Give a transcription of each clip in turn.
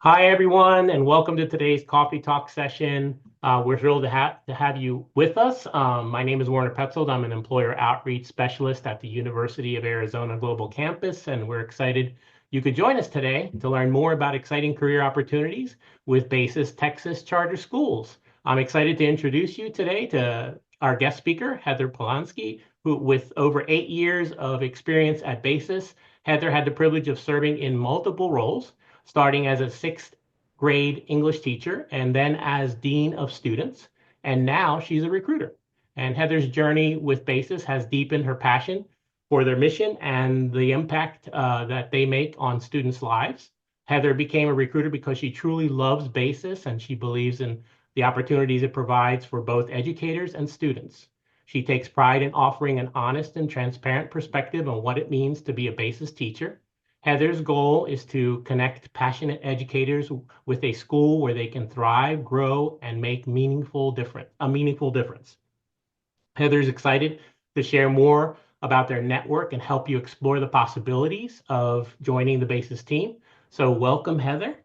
Hi, everyone, and welcome to today's Coffee Talk session. We're thrilled to have you with us. My name is Warner Petzold. I'm an employer outreach specialist at the University of Arizona Global Campus, and we're excited you could join us today to learn more about exciting career opportunities with Basis Texas Charter Schools. I'm excited to introduce you today to our guest speaker, Heather Polanski, who, with over 8 years of experience at Basis, Heather had the privilege of serving in multiple roles starting as a sixth grade English teacher and then as Dean of Students. And now she's a recruiter. And Heather's journey with Basis has deepened her passion for their mission and the impact that they make on students' lives. Heather became a recruiter because she truly loves Basis and she believes in the opportunities it provides for both educators and students. She takes pride in offering an honest and transparent perspective on what it means to be a Basis teacher. Heather's goal is to connect passionate educators with a school where they can thrive, grow, and make a meaningful difference. Heather's excited to share more about their network and help you explore the possibilities of joining the Basis team. So welcome, Heather.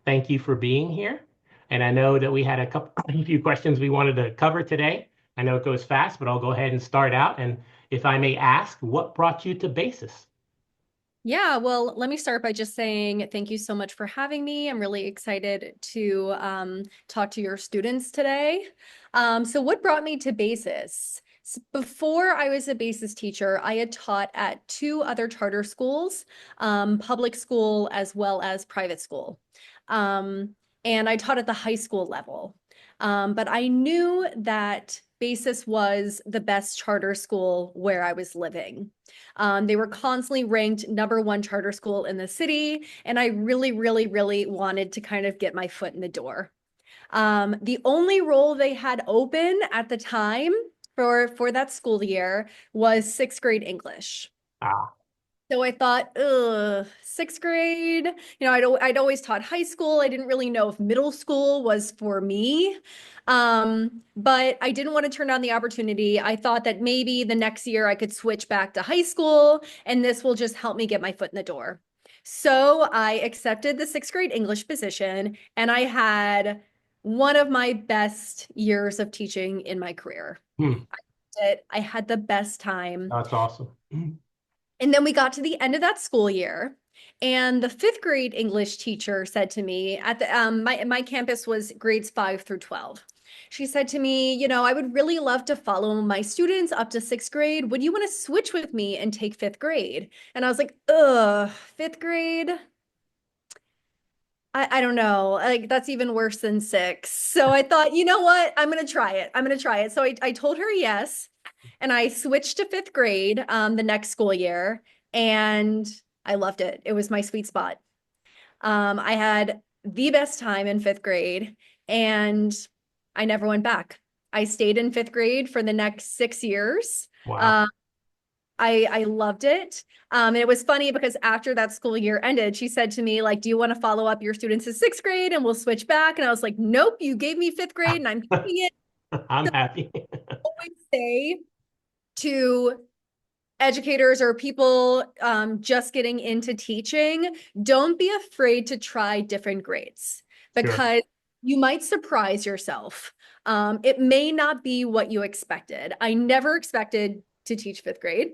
Thank you for being here. And I know that we had a few questions we wanted to cover today. I know it goes fast, but I'll go ahead and start out. And if I may ask, what brought you to Basis? Yeah, well, let me start by just saying thank you so much for having me. I'm really excited to talk to your students today. So what brought me to Basis? Before I was a Basis teacher, I had taught at two other charter schools, public school as well as private school. Um, and I taught at the high school level. But I knew that Basis was the best charter school where I was living. They were constantly ranked #1 charter school in the city, and I really, really, really wanted to kind of get my foot in the door. The only role they had open at the time for that school year was sixth grade English. Ah, So I thought, ugh, sixth grade. I'd always taught high school. I didn't really know if middle school was for me. But I didn't want to turn down the opportunity. I thought that maybe the next year I could switch back to high school, and this will just help me get my foot in the door. So I accepted the sixth grade English position, and I had one of my best years of teaching in my career. hmm. I had the best time. That's awesome. And then we got to the end of that school year, and the fifth grade English teacher said to me at the my campus was grades 5 through 12. She said to me, I would really love to follow my students up to sixth grade. Would you want to switch with me and take fifth grade? And I was like, ugh, fifth grade? I don't know. Like that's even worse than six. So I thought, you know what? I'm gonna try it. I'm gonna try it. So I told her yes. And I switched to fifth grade the next school year, and I loved it. It was my sweet spot. I had the best time in fifth grade, and I never went back. I stayed in fifth grade for the next 6 years. Wow. Um, I loved it. And it was funny because after that school year ended, she said to me, like, do you want to follow up your students to sixth grade and we'll switch back? And I was like, nope, you gave me fifth grade and I'm keeping it. I'm So happy. I always say to educators or people just getting into teaching, don't be afraid to try different grades Sure. because you might surprise yourself. It may not be what you expected. I never expected to teach fifth grade.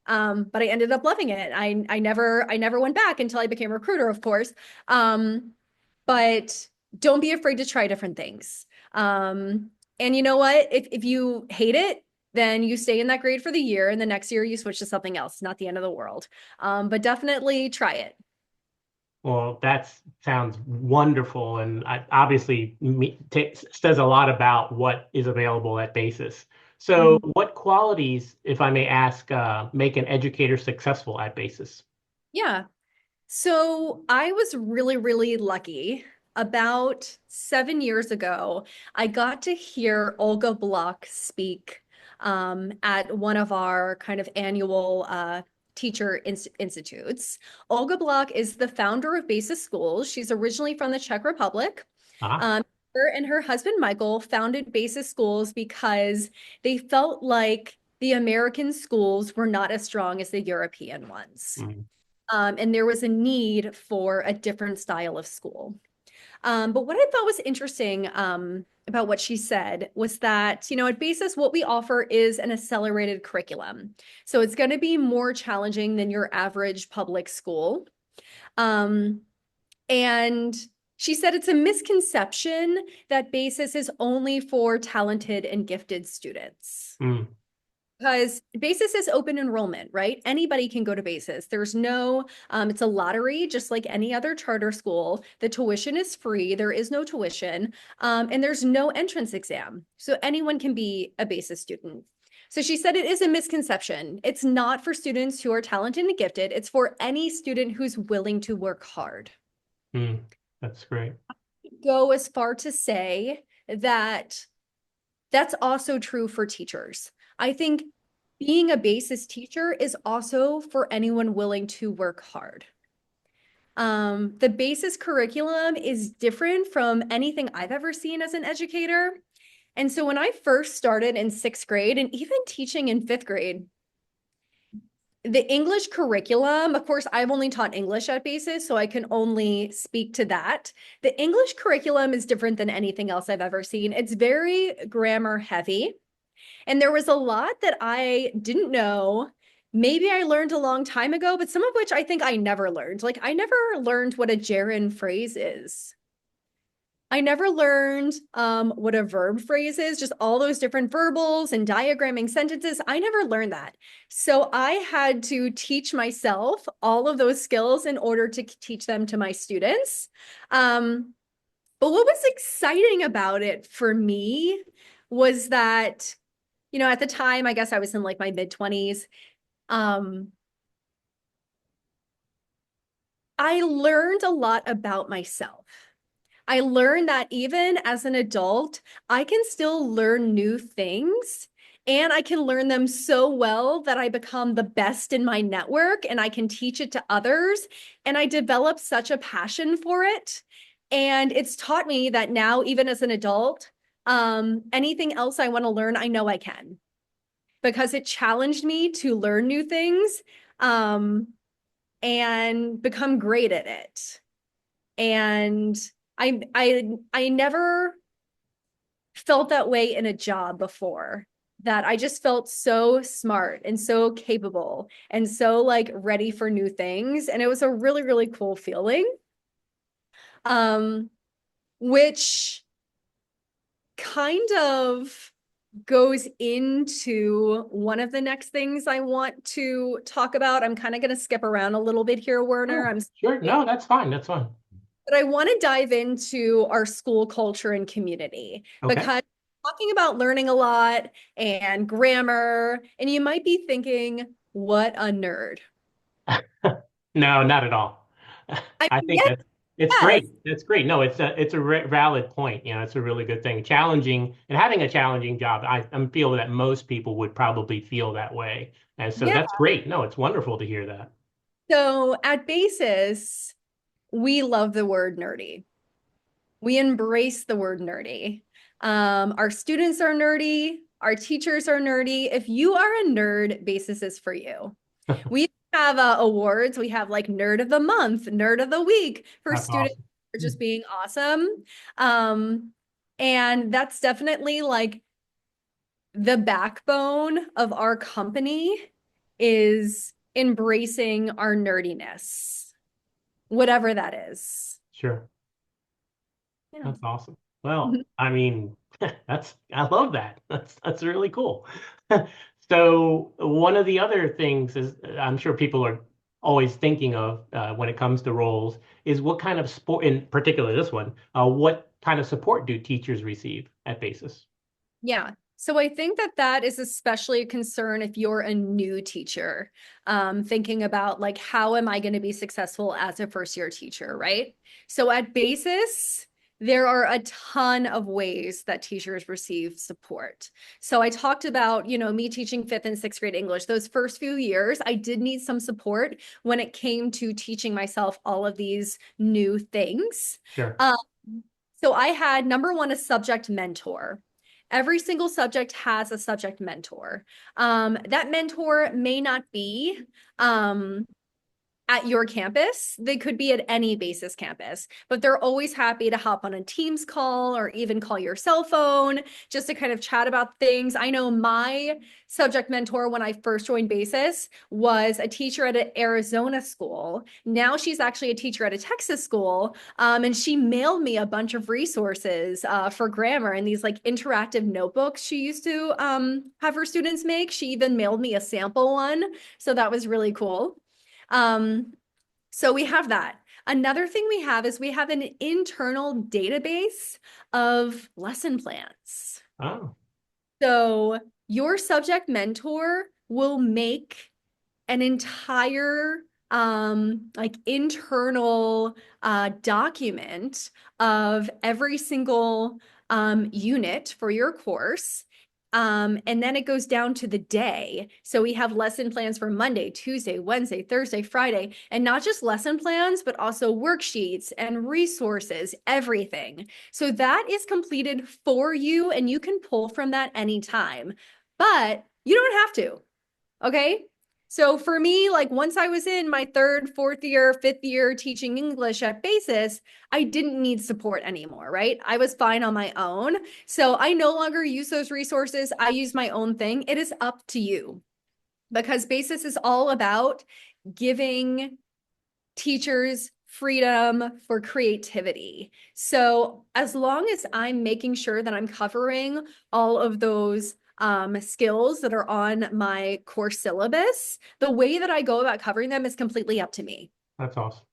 But I ended up loving it. I never went back until I became a recruiter, of course. But don't be afraid to try different things. And you know what? If you hate it, then you stay in that grade for the year, and the next year you switch to something else. Not the end of the world. But definitely try it. Well, that sounds wonderful, and obviously says a lot about what is available at Basis. So, Mhm. what qualities, if I may ask, make an educator successful at Basis? Yeah. So I was really, really lucky. About 7 years ago, I got to hear Olga Block speak at one of our kind of annual teacher institutes. Olga Block is the founder of Basis Schools. She's originally from the Czech Republic. Ah, Um, her and her husband, Michael, founded Basis Schools because they felt like the American schools were not as strong as the European ones. mm, And there was a need for a different style of school. But what I thought was interesting about what she said was that, at BASIS, what we offer is an accelerated curriculum. So it's going to be more challenging than your average public school. Um, and she said it's a misconception that BASIS is only for talented and gifted students. Mm, Because BASIS is open enrollment, right? Anybody can go to BASIS. There's no, it's a lottery, just like any other charter school. The tuition is free. There is no tuition, and there's no entrance exam. So anyone can be a BASIS student. So she said it is a misconception. It's not for students who are talented and gifted. It's for any student who's willing to work hard. mm, that's great. Go as far to say that that's also true for teachers. I think being a BASIS teacher is also for anyone willing to work hard. The BASIS curriculum is different from anything I've ever seen as an educator. And so when I first started in 6th grade and even teaching in 5th grade, the English curriculum, of course, I've only taught English at BASIS, so I can only speak to that. The English curriculum is different than anything else I've ever seen. It's very grammar heavy. And there was a lot that I didn't know. Maybe I learned a long time ago, but some of which I think I never learned. Like I never learned what a gerund phrase is. I never learned what a verb phrase is, just all those different verbals and diagramming sentences. I never learned that. So I had to teach myself all of those skills in order to teach them to my students. But what was exciting about it for me was that, at the time, I guess I was in like my mid-20s. I learned a lot about myself. I learned that even as an adult, I can still learn new things and I can learn them so well that I become the best in my network and I can teach it to others. And I develop such a passion for it. And it's taught me that now, even as an adult, anything else I want to learn, I know I can because it challenged me to learn new things and become great at it. And I never felt that way in a job before, that I just felt so smart and so capable and so like ready for new things. And it was a really, really cool feeling. Which kind of goes into one of the next things I want to talk about. I'm kind of going to skip around a little bit here, Werner. Sure, I'm sure. sorry. No, that's fine. That's fine. But I want to dive into our school culture and community Okay. because talking about learning a lot and grammar, and you might be thinking, what a nerd. No, not at all. I I mean, think yes, it's yes, great. It's great. No, it's a valid point. It's a really good thing. Challenging and having a challenging job. I'm feeling that most people would probably feel that way, and so yeah. that's great. No, it's wonderful to hear that. So at Basis, we love the word nerdy. We embrace the word nerdy. Our students are nerdy. Our teachers are nerdy. If you are a nerd, Basis is for you. We have awards. We have like Nerd of the Month, Nerd of the Week for That's students awesome. for just being awesome. Um, and that's definitely like the backbone of our company is embracing our nerdiness, whatever that is. Sure. Yeah. That's awesome. Well, I mean, I love that. That's really cool. So one of the other things is I'm sure people are always thinking of when it comes to roles is what kind of support, in particular this one, what kind of support do teachers receive at Basis? Yeah. So I think that that is especially a concern if you're a new teacher, thinking about like, how am I going to be successful as a first year teacher, right? So at Basis, there are a ton of ways that teachers receive support. So I talked about, me teaching 5th and 6th grade English. Those first few years, I did need some support when it came to teaching myself all of these new things. Sure. Um, so I had number one, a subject mentor. Every single subject has a subject mentor. That mentor may not be at your campus. They could be at any Basis campus, but they're always happy to hop on a Teams call or even call your cell phone just to kind of chat about things. I know my subject mentor when I first joined Basis was a teacher at an Arizona school. Now she's actually a teacher at a Texas school, and she mailed me a bunch of resources for grammar and these like interactive notebooks she used to have her students make. She even mailed me a sample one, so that was really cool. So we have that. Another thing we have is we have an internal database of lesson plans. Oh, So your subject mentor will make an entire like internal document of every single unit for your course. And then it goes down to the day. So we have lesson plans for Monday, Tuesday, Wednesday, Thursday, Friday, and not just lesson plans, but also worksheets and resources, everything. So that is completed for you and you can pull from that anytime, but you don't have to. Okay. So for me, like once I was in my third, fourth year, fifth year teaching English at Basis, I didn't need support anymore, right? I was fine on my own. So I no longer use those resources. I use my own thing. It is up to you because Basis is all about giving teachers freedom for creativity. So as long as I'm making sure that I'm covering all of those skills that are on my course syllabus, the way that I go about covering them is completely up to me. that's awesome.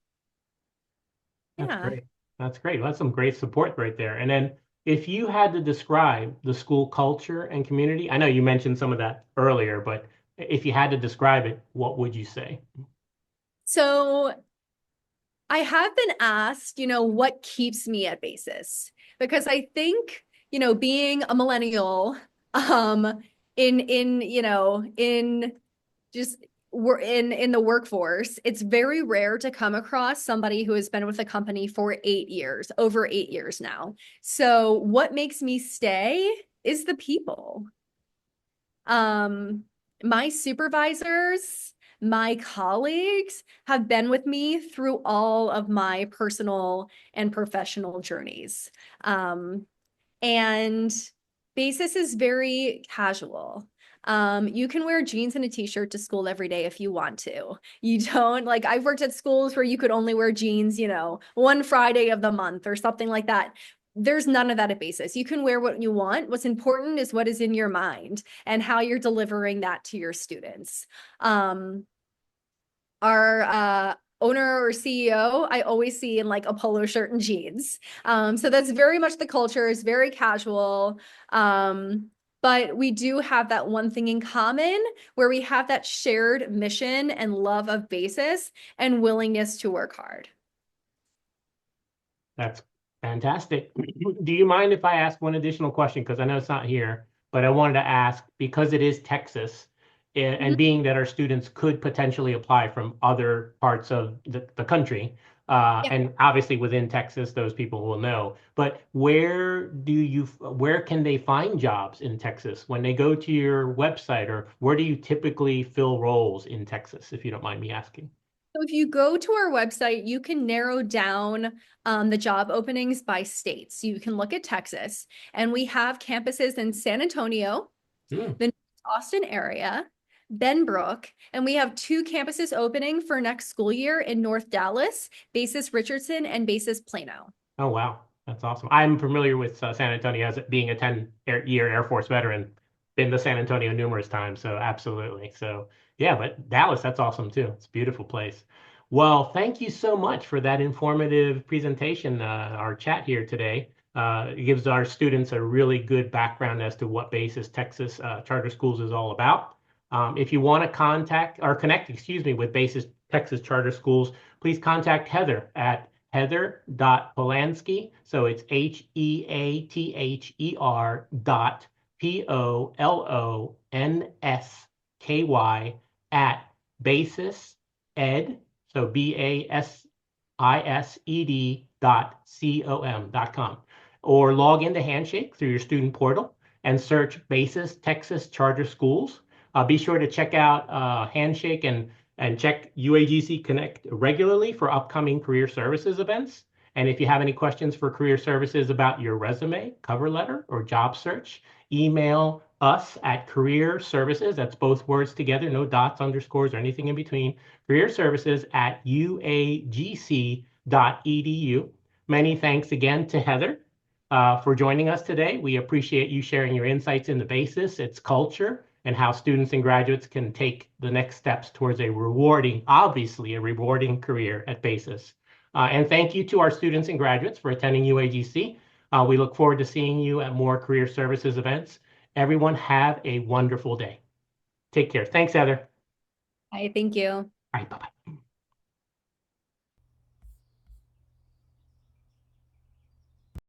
That's Yeah. great. That's great. That's some great support right there. And then if you had to describe the school culture and community, I know you mentioned some of that earlier, but if you had to describe it, what would you say? So I have been asked, what keeps me at Basis? Because I think, being a millennial, in just we're in the workforce, it's very rare to come across somebody who has been with a company for 8 years, over 8 years now. So what makes me stay is the people. My supervisors, my colleagues have been with me through all of my personal and professional journeys. And Basis is very casual. You can wear jeans and a t-shirt to school every day if you want to. You don't like, I've worked at schools where you could only wear jeans, one Friday of the month or something like that. There's none of that at Basis. You can wear what you want. What's important is what is in your mind and how you're delivering that to your students. Our owner or CEO, I always see in like a polo shirt and jeans. So that's very much the culture, is very casual. But we do have that one thing in common where we have that shared mission and love of Basis and willingness to work hard. That's fantastic. Do you mind if I ask one additional question? Because I know it's not here, but I wanted to ask because it is Texas, and Mhm. being that our students could potentially apply from other parts of the country, Yeah. and obviously within Texas, those people will know. But where can they find jobs in Texas when they go to your website, or where do you typically fill roles in Texas, if you don't mind me asking? So if you go to our website, you can narrow down the job openings by states. You can look at Texas, and we have campuses in San Antonio, Hmm, the Austin area, Benbrook, and we have two campuses opening for next school year in North Dallas, Basis Richardson and Basis Plano. Oh, wow. That's awesome. I'm familiar with San Antonio as it being a 10-year Air Force veteran. Been to San Antonio numerous times, so absolutely. So, yeah, but Dallas, that's awesome too. It's a beautiful place. Well, thank you so much for that informative presentation, our chat here today. It gives our students a really good background as to what Basis Texas Charter Schools is all about. If you want to contact or connect, excuse me, with Basis Texas Charter Schools, please contact Heather at heather.polansky. So it's HEATHER.POLONSKY at basis ed. So BASISED.com. Or log into Handshake through your student portal and search Basis Texas Charter Schools. Be sure to check out Handshake and And check UAGC Connect regularly for upcoming career services events. And if you have any questions for career services about your resume, cover letter, or job search, email us at career services, that's both words together, no dots, underscores, or anything in between, career services at uagc.edu. Many thanks again to Heather for joining us today. We appreciate you sharing your insights into BASIS, its culture, and how students and graduates can take the next steps towards a rewarding, obviously a rewarding career at BASIS. And thank you to our students and graduates for attending UAGC. We look forward to seeing you at more career services events. Everyone have a wonderful day. Take care. Thanks, Heather. Hi, thank you. All right, bye-bye.